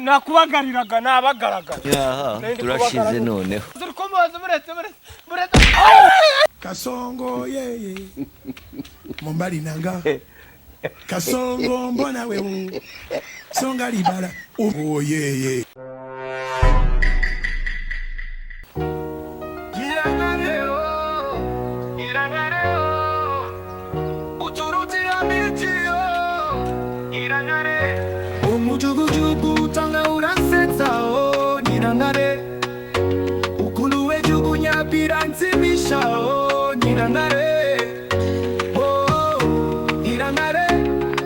nakubagariraga nabagaragara turashize noneho Kasongo yeye Mombali nanga Kasongo mbona wewe Songa libala oh yeye Nyirangare uturuti amitiyo Nyirangare umujugujugu tanga uransetsa oh Nyirangare ukuluwe jugunya biranzimisha oh Nyirangare oh Nyirangare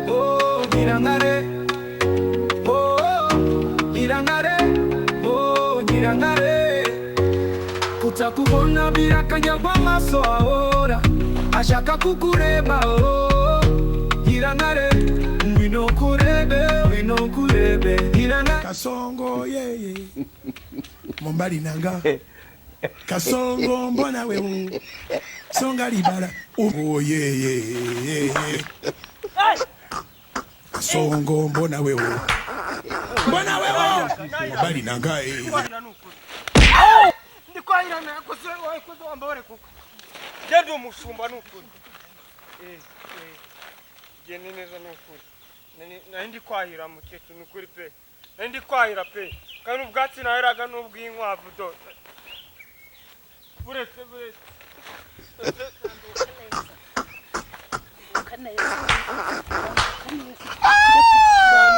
oh Nyirangare oh Nyirangare oh Nyirangare kutakubona birakanya maso ahora ashaka kukureba oh Nyirangare wino kurebe Nyirangare Kasongo yeye Mombali nanga Kasongo mbona wewe Songa libala oh yeye Kasongo mbona wewe Mombali nanga ndikwahirana koze wambare kuko gende umushumba nukuri gende neza nukuri nandi kwahira mukecuru nukuri pe nandi kwahira pe kandi ubwatsi naheraga n'ubw'inkwavu do buretse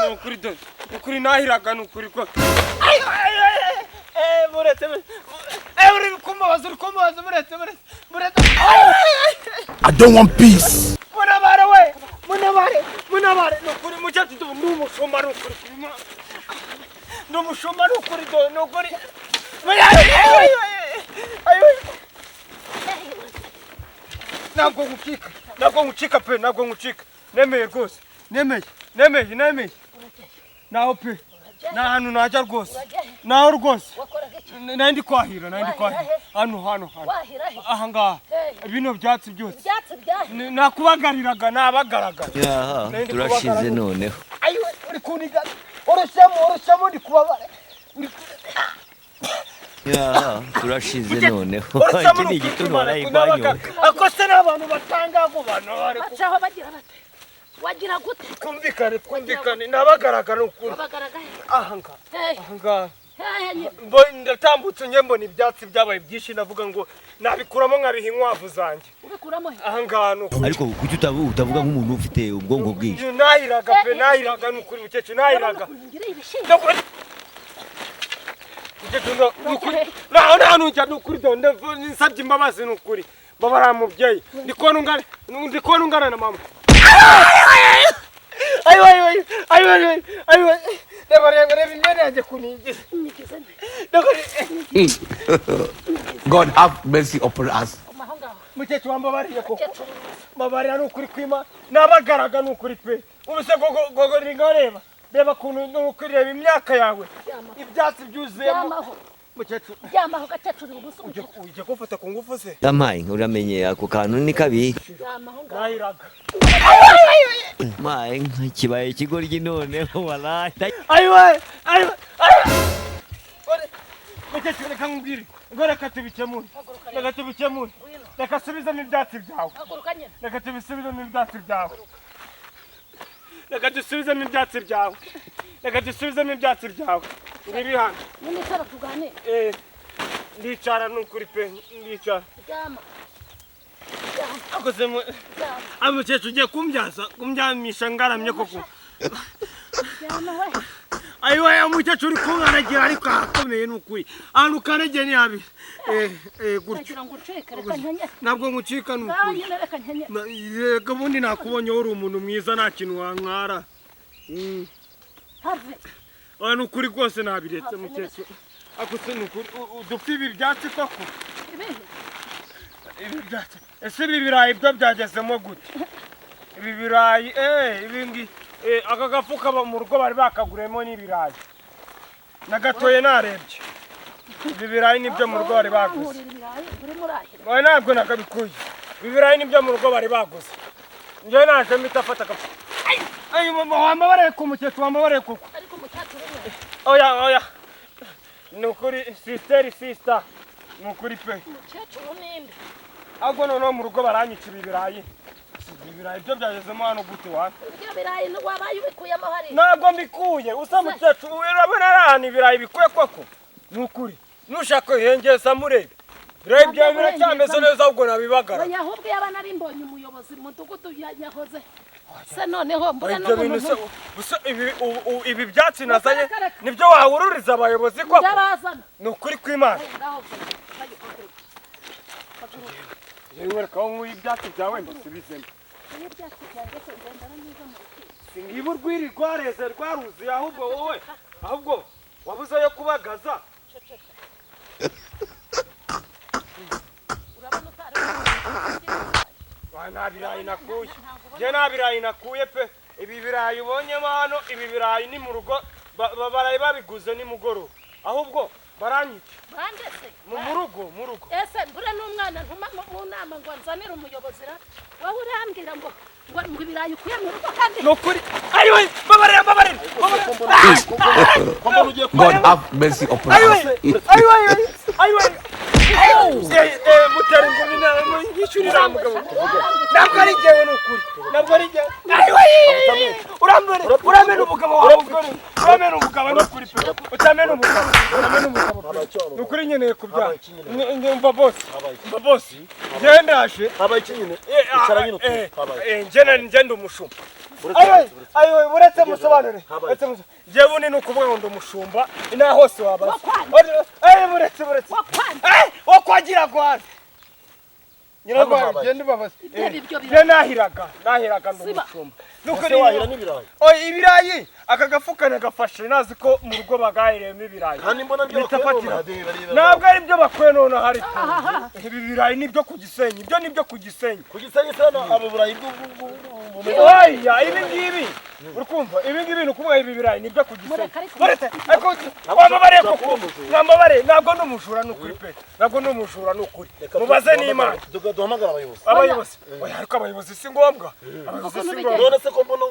nukuri do nukuri nahiraga nukuri ko buretse I don't want peace. Munabare nukuri mujatu ndumushumba nukuri ndumushumba nukuri do nukuri ntabwo ngucika pe ntabwo ngucika nemeye rwose nemeye naho pe nahantu najya rwose naho rwose nandi kwahira hano aha ngaha bino byatsi byose nakubagariraga nabagaragara turashize noneho uri kuniga oroshamo ndi kubabara turashize noneho iki ni igituma barayigwanyo akose n'abantu batangago bano bacaho bagira bate wagira gute twumvikane nabagaragara ukuri aha ngaha ndatambutse mbona ibyatsi byabaye byinshi navuga ngo nabikuramo nkabiha inkwavu zanjye ubikuramo aha ngaha nukuri ariko kuki utavuga nk'umuntu ufite ubwonko bwinshi nahiraga nukuri mukecuru nahiraga nta nujya nukuri nsabye imbabazi nukuri babara mubyeyi ndi kubona ungana na mama God have mercy upon us. Mukecuru wambabariye koko babarira nukuri kwima nabagaraga nukuri pe ubuse gogo ringareba reba kuntu nukureba imyaka yawe ibyatsi byuzuyemo mukecuru yamaho gacecuru ubuso uje gufata ku ngufu se yamaye uramenye ako kantu ni kabi nahiraga maye kibaye ikigoryi noneho walahi mukecuru reka nkubwire ngo reka tubikemure reka subizamo ibyatsi byawe reka tubisubizemo ibyatsi byawe reka dusubizemo ibyatsi byawe ngiri hano nicara tuganire ndicara nukuri pe ndicara ryama akoze amukecuru ugiye kumbyamisha ngaramye koko ayiwe umukecuru kunkaragira ariko akomeye nukuri ahantu ukanegeye ni habi gutyo ntabwo ngucika nukuri reka ubundi nakubonye uri umuntu mwiza nta kintu wankara oya nukuri rwose nabiretse mukecuru akuse nukuri udupfa ibi byatsi koko ibi byatsi ese ibi birayi byo byagezemo gute ibi birayi ibingi aka gafuka mu rugo bari bakaguremo n'ibirayi nagatoye narebye ibi birayi nibyo mu rugo bari baguze oya ntabwo nakabikuye ibi birayi nibyo mu rugo bari baguze njyewe naje mpita afata agafuka Ay wambabare ku mukecuru wambabare kuko. ariko umukecuru we Oya. Nukuri sister. Nukuri pe. umukecuru ninde Ahubwo noneho mu rugo baranyica ibirayi. Ibirayi byo byagezemo hano gute wa? ibyo birayi wabaye ubikuyemo hari Ntabwo mbikuye. Usa mukecuru urabona arahana ibirayi bikuye koko. Nukuri. Nushaka ihengeza murebe. Ibirayi byawe biracyameze neza ahubwo nabibagara. oya ahubwo yaba nari mbonye umuyobozi mu mudugudu yahoze se noneho mbura Ibyo no bintu se mu gusa ibi byatsi nazanye nibyo wahururiza abayobozi koko. ndabazana Nukuri kw'Imana. ngaho Yewe ko nk'uyu ibyatsi byawe mbisubizemo. iyo byatsi byanjye se ngenda neza mu rukiko Singiba urwiri rwareze rwaruzi ahubwo wowe ahubwo wabuze yo kubagaza. urabona utari Nta birayi nakuye. Je nta birayi nakuye pe. Ibi birayi ubonyemo hano ibi birayi ni mu rugo barayi babiguze nimugoroba. Ahubwo baranyica. bande se Mu rugo. ese mbura n'umwana ntuma mu nama ngo nzanire umuyobozi ra wowe urambwira ngo ibirayi ukuye mu rugo kandi Nukuri. Ayiwe babarira. God have mercy upon us. Ayiwe. Mutera ingumi na yishurira mugabo. Ntabwo ari jewe nukuri. Ntabwo ari jewe. Ayiwe. Uramena umugabo wawe ugore. Uramena umugabo nukuri pe. Utamena umugabo. Nukuri nyeneye kubya. Ngumva boss. Gendashe. Habaye iki nyine? Icara nyine utu. Ngenda umushumba. Ayiwe buretse musobanure. Jewe ni nukuvuga ngo ndumushumba ina hose wabaza. Buretse. Wakwagira gwana. Nyirangare genda babaza. Je nahiraga ndumushumba. Nuko wahira n'ibirayi. Ibirayi aka gafuka nagafashe nazi ko mu rugo bagahiremo ibirayi. Kandi mbona byo bitafatira. Ntabwo ari byo bakwe none hari. Ibi birayi nibyo ku Gisenyi. Ibyo nibyo ku Gisenyi. Ku Gisenyi sana abo burayi Oya ibi ngibi. Urukumva ibi ngibi nukuvuga ibi birayi nibyo ku Gisenyi. Barete ariko wambabare koko. Mwambabare ntabwo n'umujura nukuri pe. Ntabwo n'umujura nukuri. Mubaze n'Imana. Duhamagara abayobozi. Abayobozi. Oya ariko abayobozi si ngombwa. Abayobozi si ngombwa. None se ko mbona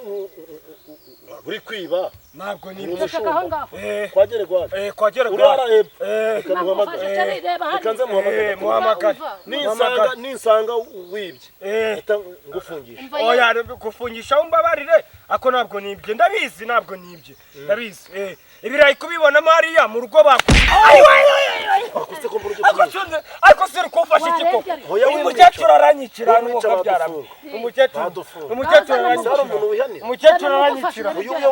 uri kwiba ntabwo ni umushumba. Kwagere gwaje. Kwagere gwaje. Kanze muhamagare. Ninsanga wibye. Ngufungisha. Oya gufungisha umbabarire ako ntabwo nibye ndabizi ntabwo nibye. Ndabizi. Ibirayi kubibona Mariya mu rugo bako. Akuse ko mburu Ariko siri kufasha ikiko. Umukecuru aranyicira nuko byaramo. Umukecuru aranyicira. Umukecuru aranyicira.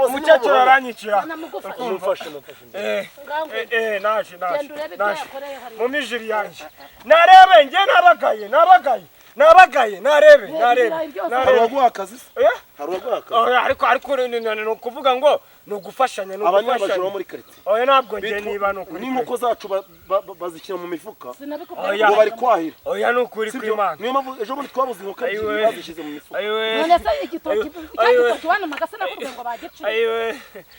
Umukecuru aranyicira. Naje. Mu mijiri yanjye. Narebe nge nabagaye narebe. Haruwaguha akazi se? Haruwaguha akazi. Ariko ni ukuvuga ngo ni ugufashanya ni abanyabajura muri quartier. Oya ntabwo nge niba nukuri. N'inkoko zacu bazikira mu mifuka. Oya ngo bari kwahira. Oya nukuri kw'Imana. Niyo mpamvu ejo muri twabuze inkoko ebyiri bazishize mu mifuka. none se igitoki wana magase nakubwiye ngo bagice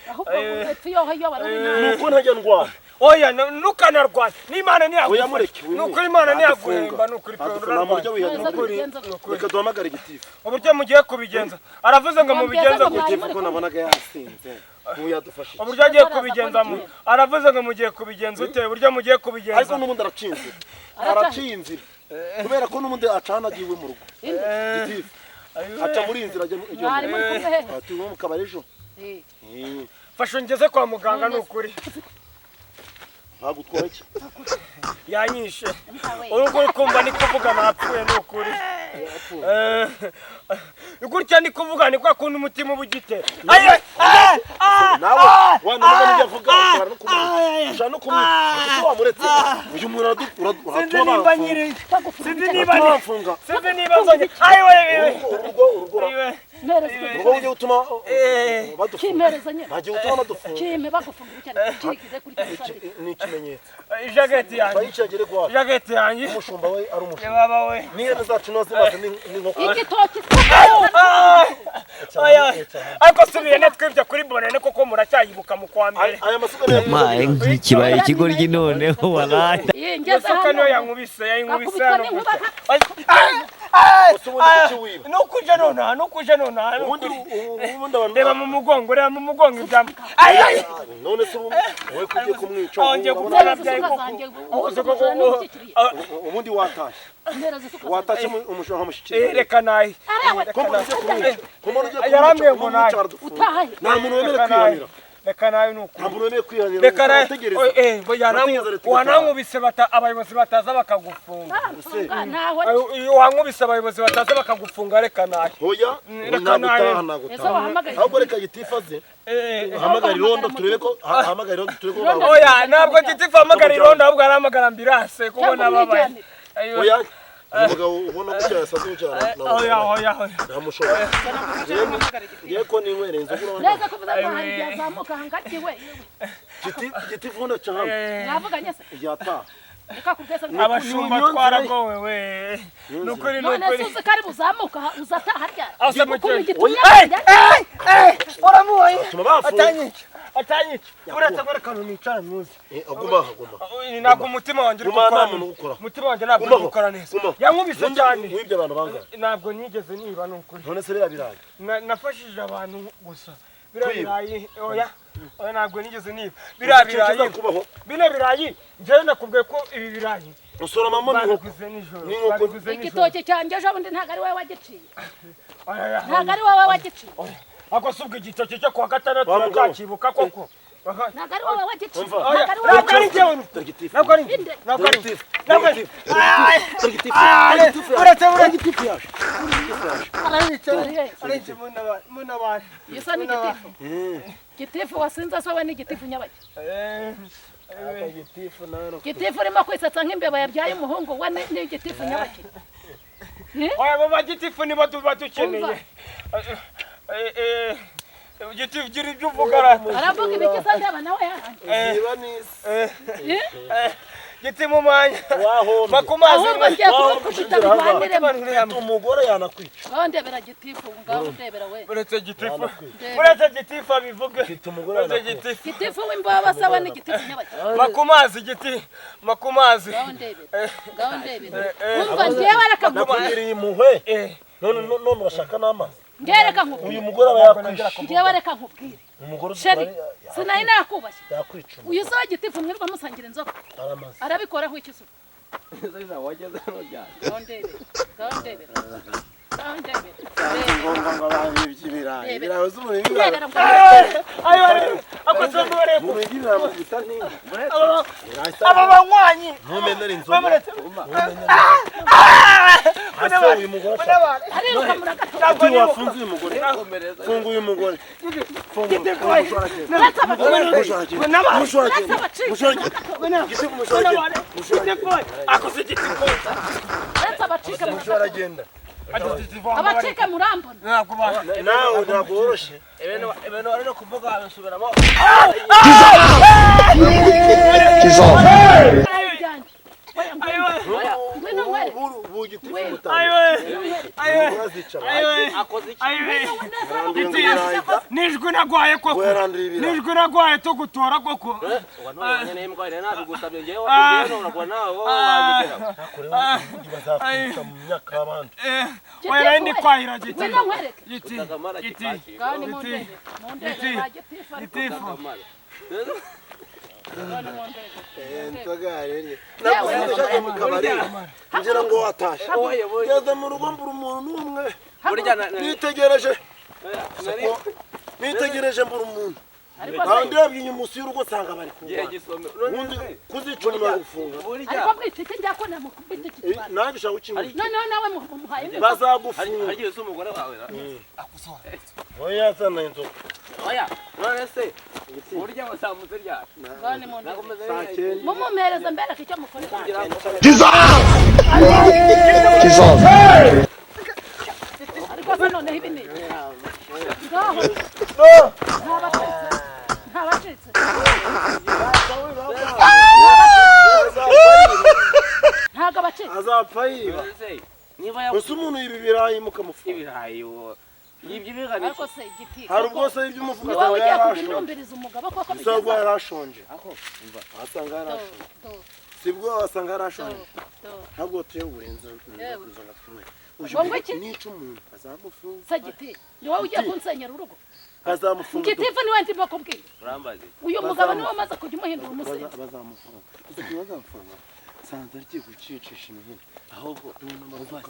ahubwo tuyoho yo bari nuko ntajya ndwara. Oya nukanarwanya n'Imana ntiyaguye. Oya mureke. Nuko Imana ntiyaguhemba nukuri pe. Reka duhamagare igitifu. Uburyo mugiye kubigenza aravuze ngo mubigenza igitifu ko nabonaga yasinze. Muyadufashe. Uburyo agiye kubigenzamo aravuze ngo mugiye kubigenza ute uburyo mugiye kubigenza. Ariko n'ubundi araciye inzira kubera ko n'ubundi acanagiwe mu rugo. Igitifu aca muri inzira ajya ati mu kabari ejo. Fasho ngeze kwa muganga nukuri. Bagutwara iki? Yanyishe. Urugo kumva ni kuvuga napfuye nukuri. Gutya ni kuvuga ni kwa kuntu umutima ubugite. Nawe wanavuga n'ibyo avuga ushaka no kumwica wamuretse uyu muntu uratuma sinzi niba zonye urugo ujye utuma kimerezanye bagiye utuma badufunga kime bagufungira cyane kirikize kuri ni ikimenyetso ijageti yanjye bayicagere gwa ijageti yanjye umushumba we ari umushumba baba we niyo zacu noze baze n'inkoko igitoki ariko subiye netwibye kuri bonene koko muracyayibuka mu kwa mbere aya masuka maye nk'ikibaye ikigoryi noneho walayi ngeze hano yankubise nukuje nona ubundi abantu reba mu mugongo ibyamo none se wowe kugiye kumwica ubundi watashye umushoro nkamushyikira reka nayi yarambwiye ngo nayi nta muntu wemerewe kwihanira reka nayi nuko nta muntu wemerewe kwihanira reka nayi wankubise abayobozi bataza bakagufunga wankubise abayobozi bataza bakagufunga reka nayi hoya ahubwo reka gitifaze ahamagara irondo turebe ko oya ntabwo gitifu ahamagara irondo ahubwo arahamagara ambirase kubona babaye oya umugabo ubona ko yasaze cyane oya ntamushobora yeko ninywere inzoga neza ko bizamuhanga yazamuka hangatiwe gitifu ndo cyane navuganye se yata abashumba twaragowe we nukuri none suze kari buzamuka uzataha ryari asa mu cyo uramuye atanyica uretse gwerekana nicara muzi aguma ntabwo umutima wanjye uri gukora umutima wanjye ntabwo uri gukora neza yankubise cyane wibye abantu bangahe ntabwo nigeze niba nukuri none se birabiraye nafashije abantu gusa birabirayi oya ntabwo nigeze niba birabirayi bino birayi njyewe nakubwiye ko ibi birayi usoromamo n'inkoko igitoki cyanjye ejo bundi ntabwo ari wowe wagiciye ntabwo ari wowe wagiciye ako subwe igitoki cyo kuwa gatandatu uracyakibuka koko ntabwo ari wowe wagiciye ntabwo ari njyewe ntabwo ari uretse munabari yisa ni gitifu gitifu wasinze asowe ni gitifu nyabaki gitifu urimo kwisetsa nk'imbeba yabyaye umuhungu we ni gitifu nyabaki oya baba gitifu niba dukeneye gitifu gira ibyo uvuga aravuga ibiki se ndeba nawe giti mu mwanya makumazi ahubwo ngiye kugushita bivaniremo umugore yanakwica ngaho ndebera gitifu ngaho ndebera we uretse gitifu abivuge gitifu w'imboba sawa ni gitifu nyabaki makumazi ngaho ndebera umva ngewe nakugiriye impuhwe none urashaka n'amazi ngereka nkubwire uyu mugore aba yakwishe ngewe reka nkubwire umugore sheri sinari nakubashye yakwica uyu sawa gitifu mwirwa musangira inzoga arabikoraho iki se ngaho ndebera ngombwa ngo abantu iby'ibirayi birahoze umurimo aba banywanyi ntumenere inzoga uyu mugore wafunze uyu mugore funga uyu mugore abacika murambona nawe ntabwo woroshye ibintu wari no kuvuga bisubiramo nijwi nagwaye koko nijwi nagwaye tugutora koko oya ndi kwahira giti ngira ngo watashe yaza mu rugo mbura umuntu n'umwe nitegereje mbura umuntu ndebye inyuma munsi y'urugo nsanga bari kuzica umuntu baragufunga ariko mwicike njya ko namukubita iki kibazo nawe ushaka ukimura noneho nawe muhaye bazagufunga hagiye se umugore wawe oya yazana inzoga oya none se burya wasambutse ryari ngani mu mumumereza mbere icyo mukora ariko se noneho ibi ni ngaho ntabacitse ntabwo abacitse azapfa yiba gusa umuntu yiba ibirayi mukamufunga ibirayi yibye bigana ariko se igiti hari ubwo se ibyo umufuka wawe ugiye kubinumbiriza umugabo koko bisaba yarashonje wasanga yarashonje sibwo wasanga yarashonje ntabwo tuye uburenze ngo iki nica umuntu azamufunga sagiti ni wowe ugiye kunsenyera urugo azamufunga gitifu ni wende mbakubwira urambaze uyu mugabo niwe amaze kujya umuhindura umusenyi bazamufunga icyo bazamufunga sanze ari gucicisha imihini ahubwo n'amavuka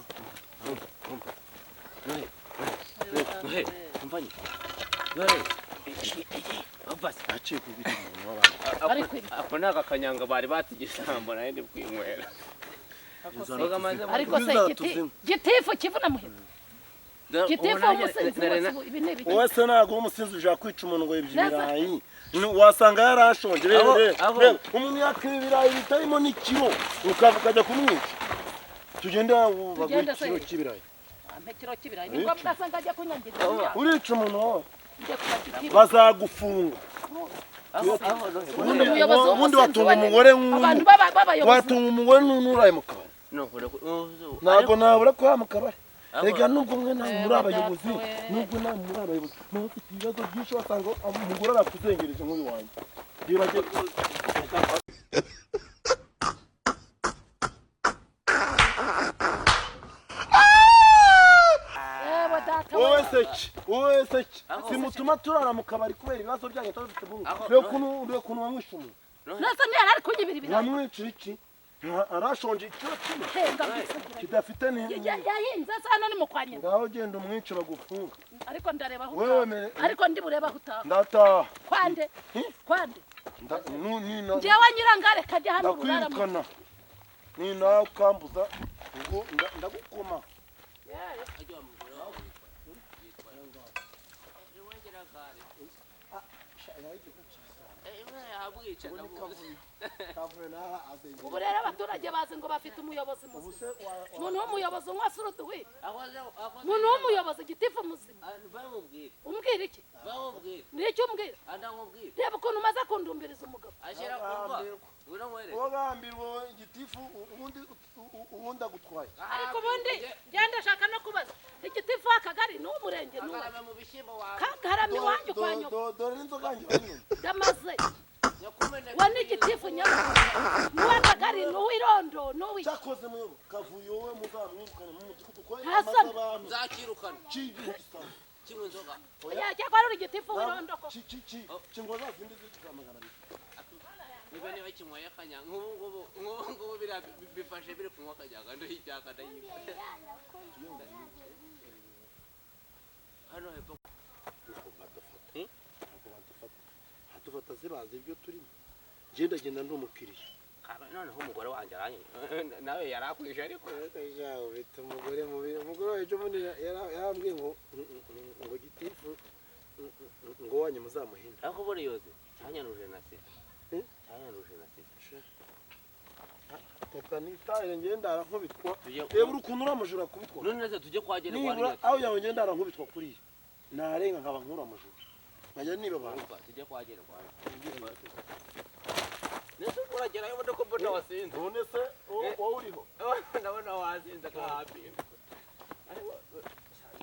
nohe umvanye nohe abasi aciye ku biti umuntu w'abantu ako ni akakanyanga bari batigisambo nayo ndi kwinywera ariko se gitifu kivuna muhima gitifu umusenzi wose ibi ni ibiki wowe se ntabwo umusinzi ushaka kwica umuntu ngo yibye ibirayi wasanga yarashonje reba umuntu yakwiba ibirayi bitarimo n'ikiro ukajya kumwica tugende baguhe ikiro cy'ibirayi ikiro cy'ibirayi ni ngombwa asanga ajya kunyangiza urica umuntu wowe bazagufunga ubundi watunga umugore watunga umugore n'uraye mu kabari ntabwo nabura ko mu kabari rega nubwo mwe nawe muri abayobozi nubwo nawe muri abayobozi nawe ufite ibibazo byinshi wasanga umugore arakuzengereje nk'uyu wanjye wowe seki simutuma turara mu kabari kubera ibibazo byanyu tutafite ubu reba ukuntu wamwishe umuntu nasa ntiyari ari kunyibira ibirayi wamwica iki arashonje ikiro kimwe kidafite yahinze se hano ni mu kwa nyina ngaho genda umwice bagufunga ariko ndareba aho utaha ariko ndi bureba aho utaha ndataha kwande njyewe Nyirangare kajya hano urara ndakwirukana ni nawe ukambuza ubwo ndagukoma ubu rero abaturage bazi ngo bafite umuyobozi muzima umuntu w'umuyobozi unywa suruduwi umuntu w'umuyobozi gitifu muzima umbwira iki ni iki umbwira reba ukuntu umaze kundumbiriza umugabo wagambirwa igitifu ubundi agutwaye ariko ubundi genda shaka no kubaza igitifu w'akagari ni uw'umurenge kagarame iwanjye kwa nyoko dore n'inzoga njye ndamaze wa n'igitifu nyamara n'uw'akagari n'uw'irondo n'uw'iki cyakoze muyobo kavuyo we muzamwirukane mu mudugudu ko amaze abantu nzakirukana cy'igihe kimwe inzoga cyakora uri igitifu w'irondo ko kingo zazindi z'amagana niba niba kinyweye akanyanga nk'ubu bifashe biri kunywa akanyanga ndoho ibyaka ndayiba hano hepfo dufata zibazi ibyo turimo genda ndi umukiriya noneho umugore wanjye nawe yarakwije ariko yawe bita umugore mubi umugore wawe ejo bundi yarambwiye ngo gitifu ngo wanyu muzamuhinde ariko buri yose cyanyanuje na sida Teta nitahire ngenda arankubitwa reba urukuntu uramujura kubitwa none neza tujye kwagera nibura aho yawe ngenda arankubitwa kuriya narenga nkaba nkura amujura nkajya niba abantu tujye kwagera nese uragerayo ubona ko mbona wasinze none se wowe uriho ndabona wasinze akahapimba